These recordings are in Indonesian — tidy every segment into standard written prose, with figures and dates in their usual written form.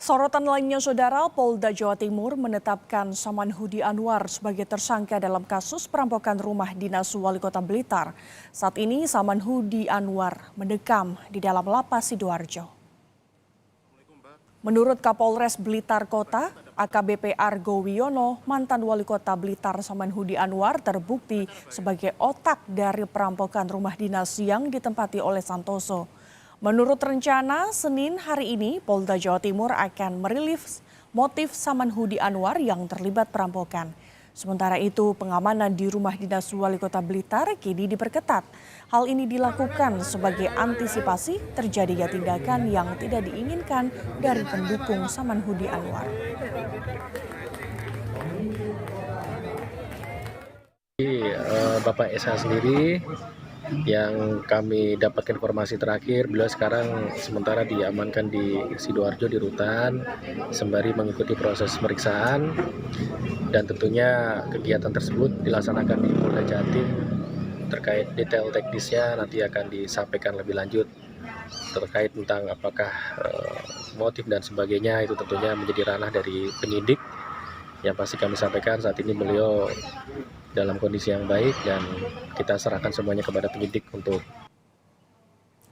Sorotan lainnya, Saudara, Polda Jawa Timur menetapkan Samanhudi Anwar sebagai tersangka dalam kasus perampokan rumah dinas Wali Kota Blitar. Saat ini Samanhudi Anwar mendekam di dalam lapas Sidoarjo. Menurut Kapolres Blitar Kota, AKBP Argo Wiono, mantan Wali Kota Blitar Samanhudi Anwar terbukti sebagai otak dari perampokan rumah dinas yang ditempati oleh Santoso. Menurut rencana, Senin hari ini Polda Jawa Timur akan merilis motif Samanhudi Anwar yang terlibat perampokan. Sementara itu, pengamanan di rumah dinas Wali Kota Blitar kini diperketat. Hal ini dilakukan sebagai antisipasi terjadinya tindakan yang tidak diinginkan dari pendukung Samanhudi Anwar. Bapak SH sendiri yang kami dapatkan informasi terakhir, beliau sekarang sementara diamankan di Sidoarjo di rutan sembari mengikuti proses pemeriksaan, dan tentunya kegiatan tersebut dilaksanakan di Polda Jatim. Terkait detail teknisnya nanti akan disampaikan lebih lanjut terkait tentang apakah motif dan sebagainya, itu tentunya menjadi ranah dari penyidik. Yang pasti kami sampaikan saat ini beliau dalam kondisi yang baik dan kita serahkan semuanya kepada penyidik untuk.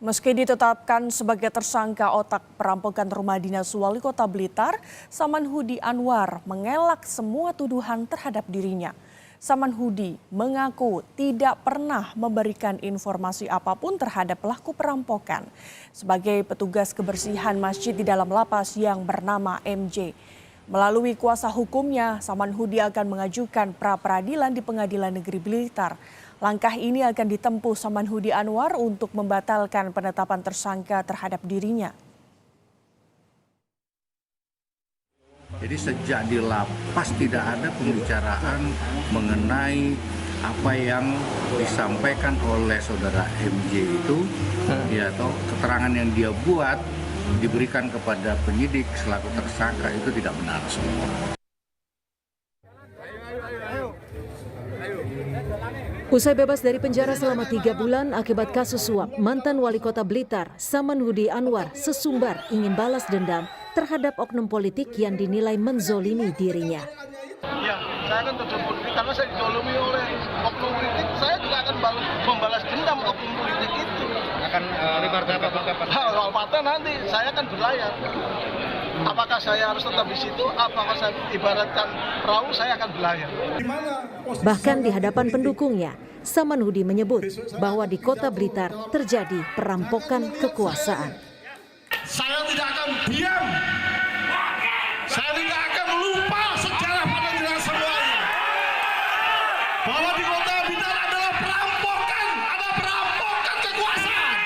Meski ditetapkan sebagai tersangka otak perampokan rumah dinas Wali Kota Blitar, Samanhudi Anwar mengelak semua tuduhan terhadap dirinya. Samanhudi mengaku tidak pernah memberikan informasi apapun terhadap pelaku perampokan. Sebagai petugas kebersihan masjid di dalam lapas yang bernama MJ. Melalui kuasa hukumnya, Samanhudi akan mengajukan pra-peradilan di Pengadilan Negeri Blitar. Langkah ini akan ditempuh Samanhudi Anwar untuk membatalkan penetapan tersangka terhadap dirinya. Jadi sejak di lapas tidak ada pembicaraan mengenai apa yang disampaikan oleh saudara MJ itu, ya, atau keterangan yang dia buat diberikan kepada penyidik selaku tersangka itu tidak benar semua. Usai bebas dari penjara selama 3 bulan akibat kasus suap, mantan Wali Kota Blitar, Samanhudi Anwar, sesumbar ingin balas dendam terhadap oknum politik yang dinilai menzolimi dirinya. Ya, saya akan terjebak karena saya dizolimi oleh oknum politik. Saya juga akan membalas dendam oknum politik itu. Akan kapan? Soal partai nanti saya akan berlayar. Apakah saya harus tetap di situ? Apakah saya ibaratkan perahu, saya akan berlayar. Bahkan di hadapan pendukungnya, Samanhudi menyebut bahwa di Kota Blitar terjadi perampokan kekuasaan. Saya tidak akan diam. Saya tidak akan lupa sejarah pada diri semuanya. Bahwa di Kota Blitar adalah perampokan, ada perampokan kekuasaan.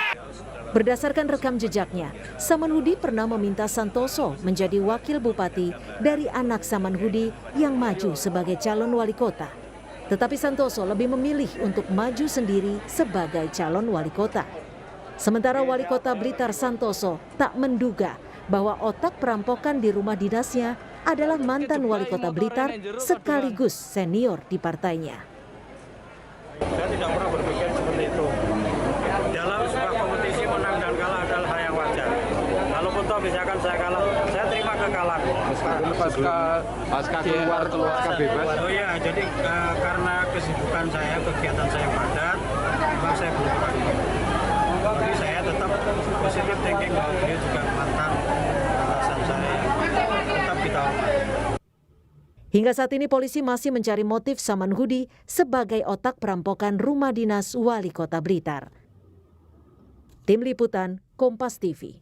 Berdasarkan rekam jejaknya, Samanhudi pernah meminta Santoso menjadi wakil bupati dari anak Samanhudi yang maju sebagai calon wali kota. Tetapi Santoso lebih memilih untuk maju sendiri sebagai calon wali kota. Sementara Wali Kota Blitar Santoso tak menduga bahwa otak perampokan di rumah dinasnya adalah mantan Wali Kota Blitar sekaligus senior di partainya. Saya tidak pernah berpikir seperti itu. Dalam sebuah kompetisi menang dan kalah adalah hal yang wajar. Kalaupun toh misalkan saya kalah, saya terima kekalahan. Pasca keluar bebas. Oh iya, jadi karena kesibukan saya, kegiatan saya padat, memang saya belum pernah. Jadi saya tetap positif thinking bahwa beliau juga mantan atasan saya, tetap kita hormati. Hingga saat ini polisi masih mencari motif Samanhudi sebagai otak perampokan rumah dinas Wali Kota Blitar. Tim Liputan, Kompas TV.